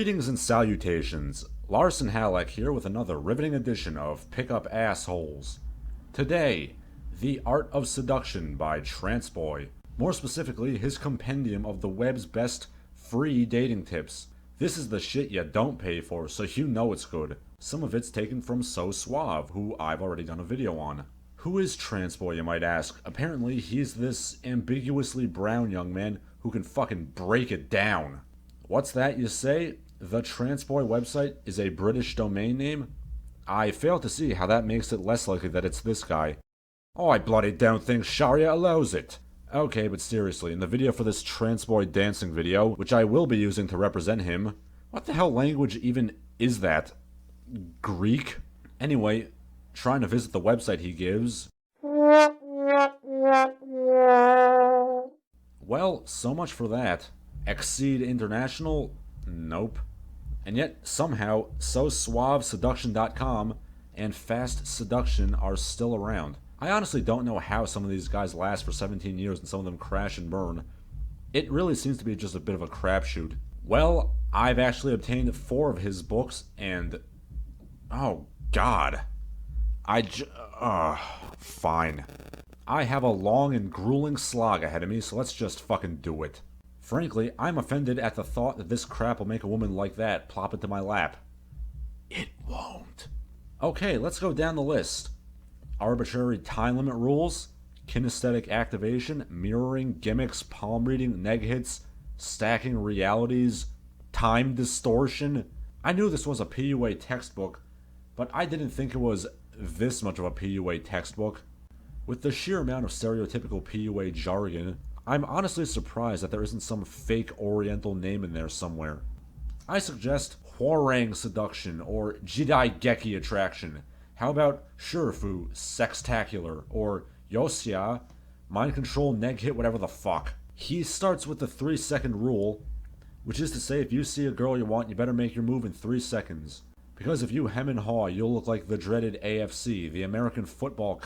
Greetings and salutations. Larson Halleck here with another riveting edition of Pick Up Assholes. Today, The Art of Seduction by Tranceboy. More specifically, his compendium of the web's best free dating tips. This is the shit you don't pay for, so you know it's good. Some of it's taken from So Suave, who I've already done a video on. Who is Tranceboy, you might ask? Apparently, he's this ambiguously brown young man who can fucking break it down. What's that, you say? The Tranceboy website is a British domain name? I fail to see how that makes it less likely that it's this guy. Oh, I bloody don't think Sharia allows it. Okay, but seriously, in the video for this Tranceboy dancing video, which I will be using to represent him, what the hell language even is that? Greek? Anyway, trying to visit the website he gives. Well, so much for that. Exceed International? Nope. And yet, somehow, SoSuaveSeduction.com and Fast Seduction are still around. I honestly don't know how some of these guys last for 17 years and some of them crash and burn. It really seems to be just a bit of a crapshoot. Well, I've actually obtained 4 of his books and... oh, God. Fine. I have a long and grueling slog ahead of me, so let's just fucking do it. Frankly, I'm offended at the thought that this crap will make a woman like that plop into my lap. It won't. Okay, let's go down the list. Arbitrary time limit rules, kinesthetic activation, mirroring, gimmicks, palm reading, neghits, stacking realities, time distortion. I knew this was a PUA textbook, but I didn't think it was this much of a PUA textbook. With the sheer amount of stereotypical PUA jargon, I'm honestly surprised that there isn't some fake oriental name in there somewhere. I suggest Hwarang Seduction or Jidai Geki Attraction. How about Shurifu Sextacular or Yosia Mind Control Neghit whatever the fuck. He starts with the 3-second rule, which is to say if you see a girl you want, you better make your move in 3 seconds. Because if you hem and haw, you'll look like the dreaded AFC, the American Football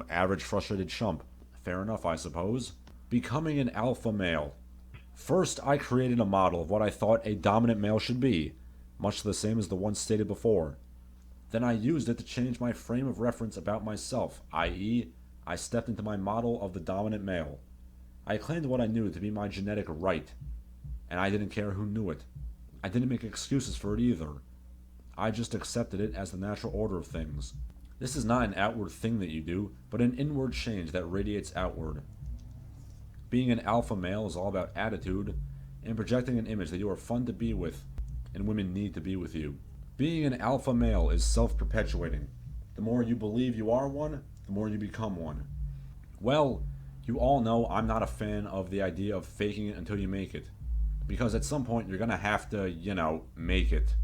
Average Frustrated Chump. Fair enough, I suppose. Becoming an alpha male. First, I created a model of what I thought a dominant male should be, much the same as the one stated before. Then I used it to change my frame of reference about myself, i.e., I stepped into my model of the dominant male. I claimed what I knew to be my genetic right, and I didn't care who knew it. I didn't make excuses for it either. I just accepted it as the natural order of things. This is not an outward thing that you do, but an inward change that radiates outward. Being an alpha male is all about attitude and projecting an image that you are fun to be with, and women need to be with you. Being an alpha male is self-perpetuating. The more you believe you are one, the more you become one. Well, you all know I'm not a fan of the idea of faking it until you make it. Because at some point you're gonna have to, make it.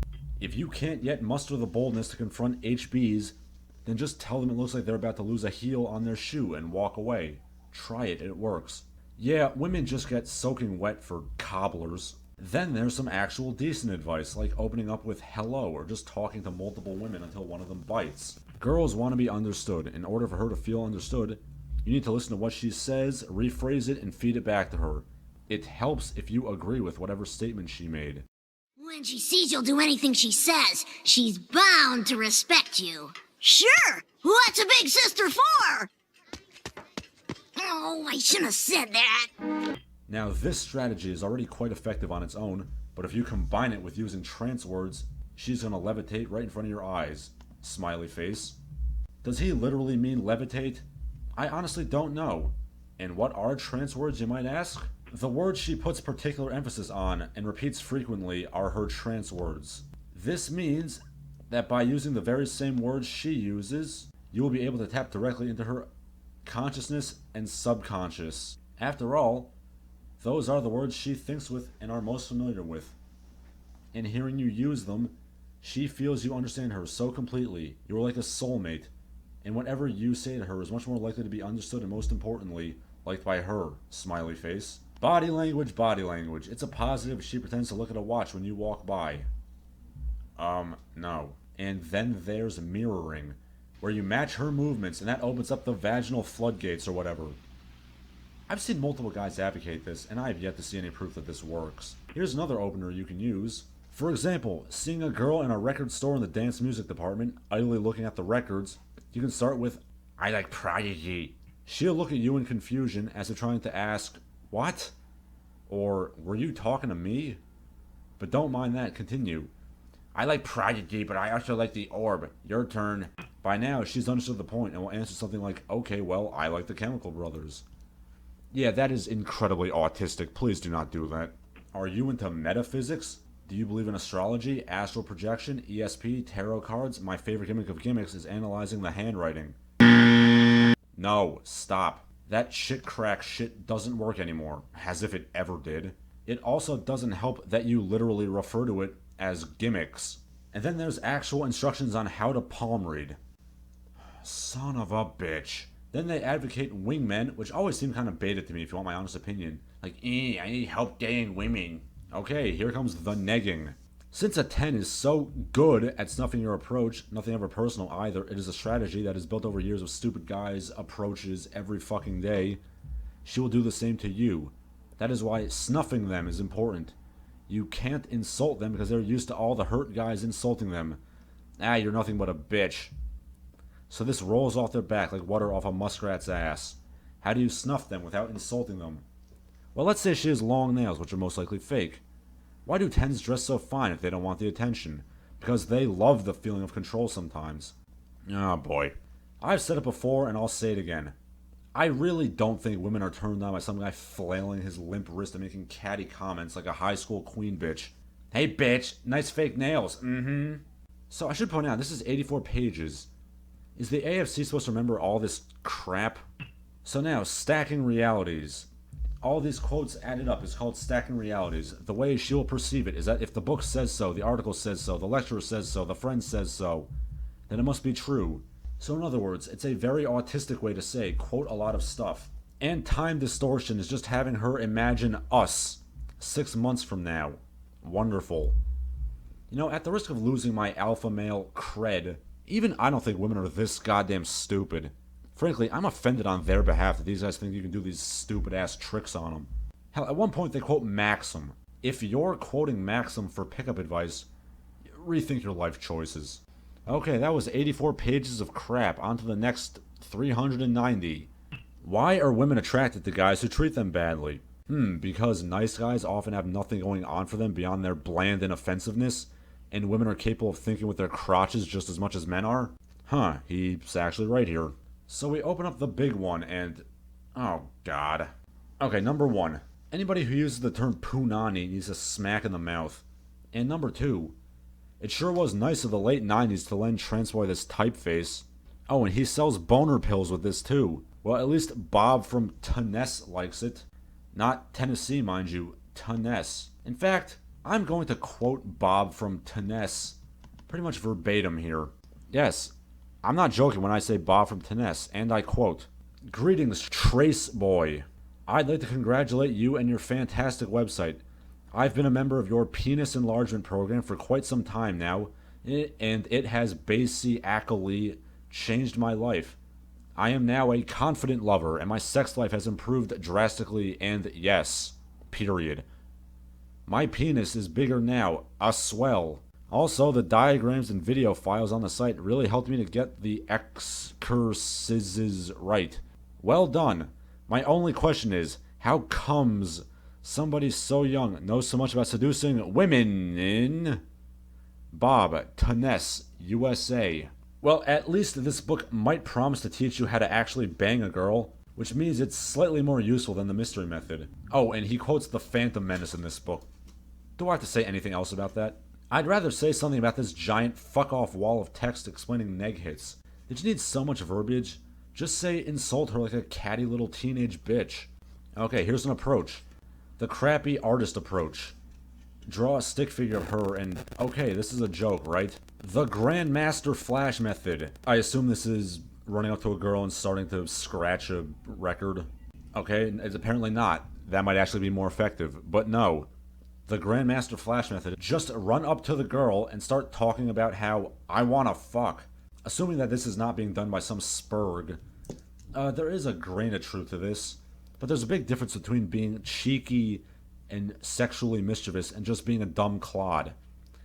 If you can't yet muster the boldness to confront HBs, then just tell them it looks like they're about to lose a heel on their shoe and walk away. Try it, it works. Yeah, women just get soaking wet for cobblers. Then there's some actual decent advice, like opening up with hello or just talking to multiple women until one of them bites. Girls want to be understood. In order for her to feel understood, you need to listen to what she says, rephrase it, and feed it back to her. It helps if you agree with whatever statement she made. When she sees you'll do anything she says, she's bound to respect you. Sure! What's a big sister for? Oh, I shouldn't have said that. Now, this strategy is already quite effective on its own, but if you combine it with using trance words, she's gonna levitate right in front of your eyes. Smiley face. Does he literally mean levitate? I honestly don't know. And what are trance words, you might ask? The words she puts particular emphasis on and repeats frequently are her trance words. This means that by using the very same words she uses, you will be able to tap directly into her consciousness and subconscious. After all, those are the words she thinks with and are most familiar with. In hearing you use them, she feels you understand her so completely, you are like a soulmate, and whatever you say to her is much more likely to be understood and most importantly, liked by her. Smiley face. Body language, body language. It's a positive if she pretends to look at a watch when you walk by. No. And then there's mirroring, where you match her movements and that opens up the vaginal floodgates or whatever. I've seen multiple guys advocate this, and I have yet to see any proof that this works. Here's another opener you can use. For example, seeing a girl in a record store in the dance music department, idly looking at the records, you can start with, "I like Prodigy." She'll look at you in confusion as if trying to ask, "What?" Or, "Were you talking to me?" But don't mind that, continue. "I like Prodigy, but I also like the Orb. Your turn." By now, she's understood the point and will answer something like, "Okay, well, I like the Chemical Brothers." Yeah, that is incredibly autistic. Please do not do that. Are you into metaphysics? Do you believe in astrology, astral projection, ESP, tarot cards? My favorite gimmick of gimmicks is analyzing the handwriting. No, stop. That shit crack shit doesn't work anymore, as if it ever did. It also doesn't help that you literally refer to it as gimmicks. And then there's actual instructions on how to palm read. Son of a bitch. Then they advocate wingmen, which always seem kind of beta to me if you want my honest opinion. Like, I need help getting women. Okay, here comes the negging. Since a 10 is so good at snuffing your approach, nothing ever personal either, it is a strategy that is built over years of stupid guys' approaches every fucking day. She will do the same to you. That is why snuffing them is important. You can't insult them because they're used to all the hurt guys insulting them. You're nothing but a bitch. So this rolls off their back like water off a muskrat's ass. How do you snuff them without insulting them? Well, let's say she has long nails, which are most likely fake. Why do 10s dress so fine if they don't want the attention? Because they love the feeling of control sometimes. Oh boy. I've said it before and I'll say it again. I really don't think women are turned on by some guy flailing his limp wrist and making catty comments like a high school queen bitch. "Hey bitch, nice fake nails, So I should point out, this is 84 pages. Is the AFC supposed to remember all this crap? So now, stacking realities. All these quotes added up is called stacking realities. The way she will perceive it is that if the book says so, the article says so, the lecturer says so, the friend says so, then it must be true. So in other words, it's a very autistic way to say, quote a lot of stuff. And time distortion is just having her imagine us 6 months from now. Wonderful. You know, at the risk of losing my alpha male cred, even I don't think women are this goddamn stupid. Frankly, I'm offended on their behalf that these guys think you can do these stupid-ass tricks on them. Hell, at one point they quote Maxim. If you're quoting Maxim for pickup advice, rethink your life choices. Okay, that was 84 pages of crap. On to the next 390. Why are women attracted to guys who treat them badly? Because nice guys often have nothing going on for them beyond their bland inoffensiveness, and women are capable of thinking with their crotches just as much as men are? He's actually right here. So we open up the big one and... oh god. Okay, number 1. Anybody who uses the term punani needs a smack in the mouth. And number 2. It sure was nice of the late 90s to lend Tranceboy this typeface. Oh, and he sells boner pills with this too. Well, at least Bob from Tennessee likes it. Not Tennessee, mind you. Tennessee. In fact, I'm going to quote Bob from Tennessee pretty much verbatim here. Yes, I'm not joking when I say Bob from Tennessee, and I quote, "Greetings, Tranceboy. I'd like to congratulate you and your fantastic website. I've been a member of your penis enlargement program for quite some time now, and it has basically changed my life. I am now a confident lover, and my sex life has improved drastically, and yes, period. My penis is bigger now, a swell. Also, the diagrams and video files on the site really helped me to get the exercises right. Well done. My only question is, how comes somebody so young knows so much about seducing women in Bob, Tennessee, USA? Well, at least this book might promise to teach you how to actually bang a girl, which means it's slightly more useful than the mystery method. Oh, and he quotes the Phantom Menace in this book. Do I have to say anything else about that? I'd rather say something about this giant fuck-off wall of text explaining neghits. Did you need so much verbiage? Just say insult her like a catty little teenage bitch. Okay, here's an approach. The crappy artist approach. Draw a stick figure of her and... okay, this is a joke, right? The Grandmaster Flash method. I assume this is running up to a girl and starting to scratch a record. Okay, it's apparently not. That might actually be more effective, but no. The Grandmaster Flash method. Just run up to the girl and start talking about how I wanna fuck. Assuming that this is not being done by some spurg. There is a grain of truth to this. But there's a big difference between being cheeky and sexually mischievous and just being a dumb clod.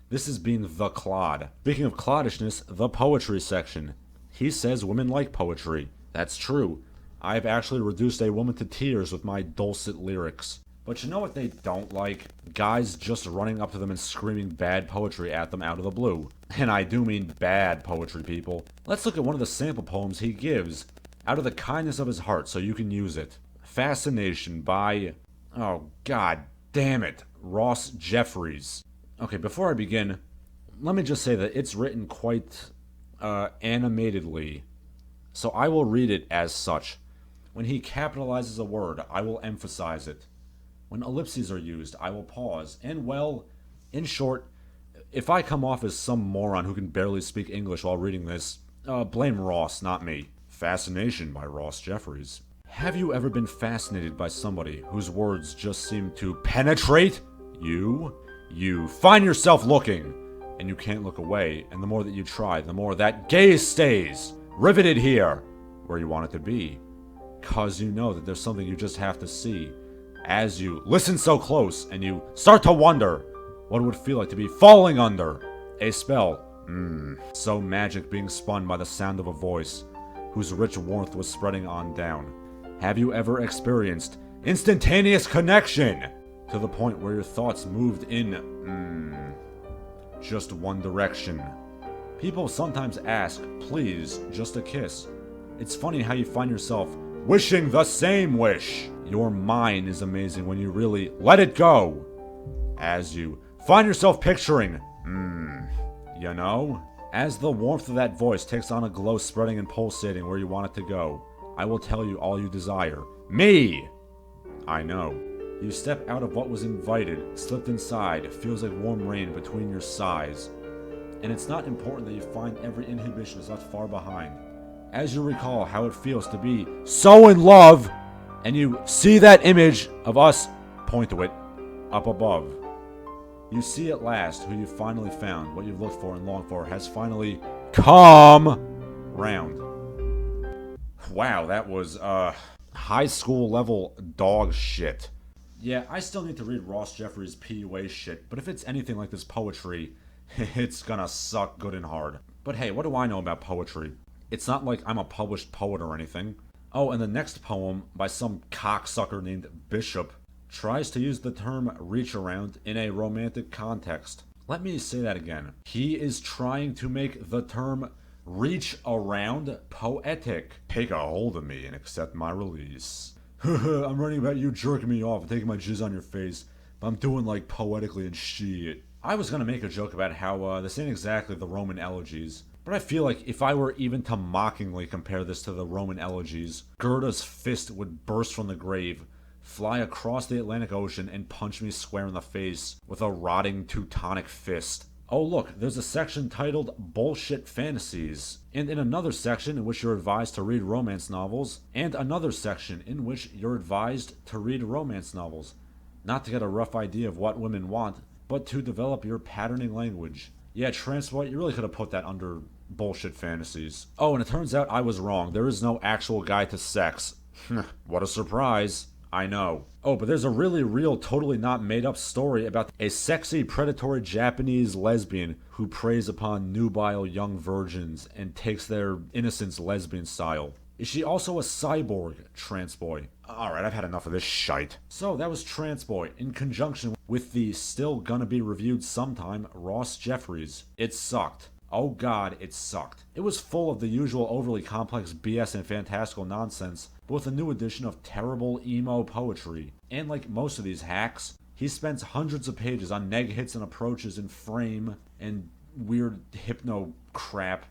This is being the clod. Speaking of cloddishness, the poetry section. He says women like poetry. That's true. I've actually reduced a woman to tears with my dulcet lyrics. But you know what they don't like? Guys just running up to them and screaming bad poetry at them out of the blue. And I do mean bad poetry, people. Let's look at one of the sample poems he gives, out of the kindness of his heart, so you can use it. Fascination by... oh, god damn it. Ross Jeffries. Okay, before I begin, let me just say that it's written quite animatedly, so I will read it as such. When he capitalizes a word, I will emphasize it. When ellipses are used, I will pause. And, well, in short, if I come off as some moron who can barely speak English while reading this, blame Ross, not me. Fascination by Ross Jeffries. Have you ever been fascinated by somebody whose words just seem to penetrate you? You find yourself looking, and you can't look away, and the more that you try, the more that gaze stays riveted here, where you want it to be. 'Cause you know that there's something you just have to see. As you listen so close, and you start to wonder what it would feel like to be falling under a spell. So magic being spun by the sound of a voice, whose rich warmth was spreading on down. Have you ever experienced instantaneous connection? To the point where your thoughts moved in, just one direction. People sometimes ask, please, just a kiss. It's funny how you find yourself wishing the same wish. Your mind is amazing when you really let it go. As you find yourself picturing, you know? As the warmth of that voice takes on a glow spreading and pulsating where you want it to go, I will tell you all you desire. Me! I know. You step out of what was invited, slipped inside, feels like warm rain between your sighs. And it's not important that you find every inhibition is left far behind. As you recall how it feels to be so in love, and you see that image of us, point to it, up above. You see at last who you finally found, what you've looked for and longed for has finally come round. Wow, that was, high school level dog shit. Yeah, I still need to read Ross Jeffries' PUA shit, but if it's anything like this poetry, it's gonna suck good and hard. But hey, what do I know about poetry? It's not like I'm a published poet or anything. Oh, and the next poem, by some cocksucker named Bishop, tries to use the term reach around in a romantic context. Let me say that again. He is trying to make the term reach around poetic. Take a hold of me and accept my release. I'm writing about you jerking me off and taking my jizz on your face, but I'm doing like poetically and shit. I was gonna make a joke about how this ain't exactly the Roman elegies, but I feel like if I were even to mockingly compare this to the Roman elegies, Goethe's fist would burst from the grave, fly across the Atlantic Ocean, and punch me square in the face with a rotting Teutonic fist. Oh look, there's a section titled Bullshit Fantasies, and in another section in which you're advised to read romance novels, and another section in which you're advised to read romance novels. Not to get a rough idea of what women want, but to develop your patterning language. Yeah, Tranceboy, you really could have put that under bullshit fantasies. Oh, and it turns out I was wrong. There is no actual guide to sex. What a surprise. I know. Oh, but there's a really real, totally not made up story about a sexy, predatory Japanese lesbian who preys upon nubile young virgins and takes their innocence lesbian style. Is she also a cyborg, Tranceboy? Alright, I've had enough of this shite. So, that was Tranceboy, in conjunction with the still gonna be reviewed sometime, Ross Jeffries. It sucked. Oh god, it sucked. It was full of the usual overly complex BS and fantastical nonsense, but with a new addition of terrible emo poetry. And like most of these hacks, he spends hundreds of pages on neghits and approaches in frame and weird hypno crap,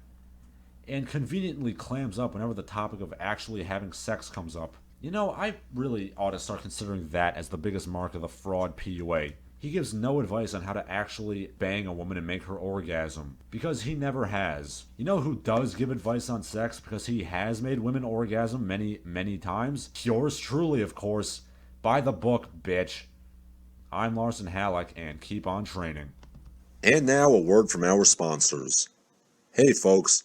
and conveniently clams up whenever the topic of actually having sex comes up. You know, I really ought to start considering that as the biggest mark of the fraud PUA. He gives no advice on how to actually bang a woman and make her orgasm, because he never has. You know who does give advice on sex because he has made women orgasm many, many times? Yours truly, of course. By the book, bitch. I'm Larson Halleck, and keep on training. And now a word from our sponsors. Hey folks,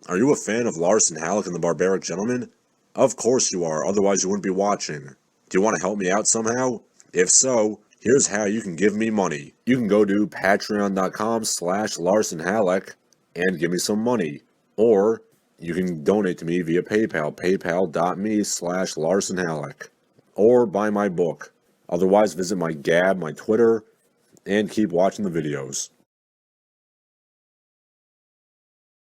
are you a fan of Larson Halleck and the Barbaric Gentleman? Of course you are, otherwise you wouldn't be watching. Do you want to help me out somehow? If so, here's how you can give me money. You can go to patreon.com/LarsonHalleck and give me some money. Or you can donate to me via PayPal, paypal.me/LarsonHalleck. Or buy my book. Otherwise, visit my Gab, my Twitter, and keep watching the videos.